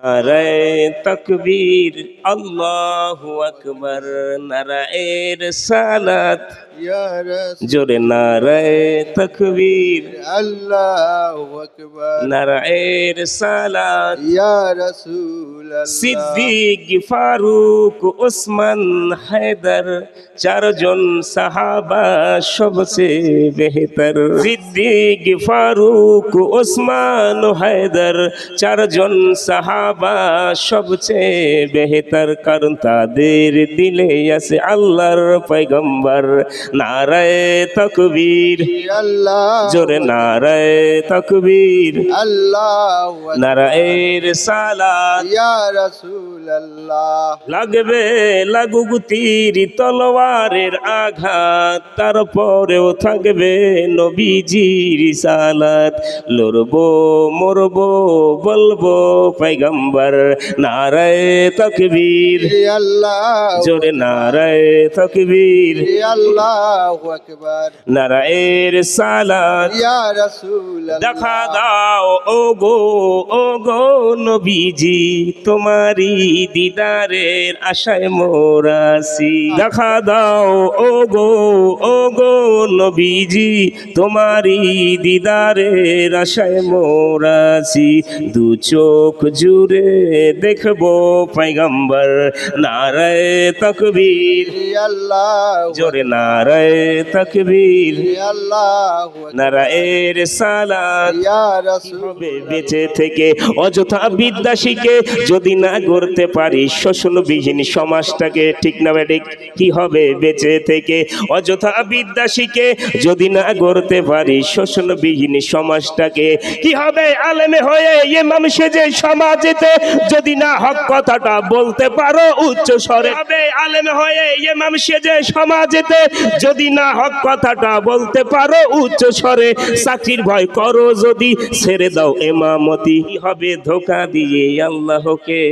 নারায়ে তাকবীর, আল্লাহু আকবার, নারায়ে রিসালাত, ইয়া রাসূল জোরে নারায়ে তাকবীর, আল্লাহু আকবার, নারায়ে রিসালাত। ইয়া রাসূলুল্লাহ সিদ্দিক, ফারুক, ওসমান, হায়দার, চারজন সাহাবা সবচেয়ে বেহতর। সিদ্দিক, ফারুক, ওসমান, হায়দার, চারজন সাহাবা সবচেয়ে বেহতর, কারণ তাদের দিলে আছে আল্লাহর পয়গম্বর। নারায়ে তাকবীর, আল্লাহ জোরে নারায়ে তাকবীর, আল্লাহু আকবার, নারায়ে রিসালাত। ইয়া রাসূলুল্লাহ লাগবে লাগুক তীর তলোয়ারের আঘাত, তারপরেও থাকবে নবীজির রিসালাত। লড়বো মরবো বলবো পয়গম্বর। নারায়ে তাকবীর, আল্লাহ জোরে নারায়ে তাকবীর, আল্লাহু আকবার, নারায়ে রিসালাত। ইয়া রাসূলুল্লাহ দেখা দাও ও গো নবীজি, তোমারি দিদারের আশায় মোরাসি। দেখা দাও ও গো নবীজি, তোমারি দিদারের আশায় মোরাসি। দু চোখ জুড়ে দেখবো পয়গম্বর। নারায়ে তাকবীর, আল্লাহ জোরে নারায়ে তাকবীর, আল্লাহু আকবার, নারায়ে রিসালাত। ইয়া কি রাসূল হবে বেঁচে থেকে অযথা বিদ্যা শিখে, যদি না গড়তে পারি শোষণবিহীন সমাজটাকে? ঠিক না বেঠিক? কি হবে বেঁচে থেকে অযথা বিদ্যা শিখে, যদি না গড়তে পারি শোষণবিহীন সমাজটাকে? কি হবে আলেমে হয়ে ইমাম সেজে সমাজেতে, যদি না হক কথাটা বলতে পারো উচ্চ স্বরে? হবে আলেমে হয়ে ইমাম সেজে সমাজেতে, যদি না হক কথাটা বলতে পারো উচ্চ স্বরে? চাকরির ভয় করো যদি, ছেড়ে দাও ইমামতি। কি হবে ধোঁকা দিয়ে আল্লাহকে?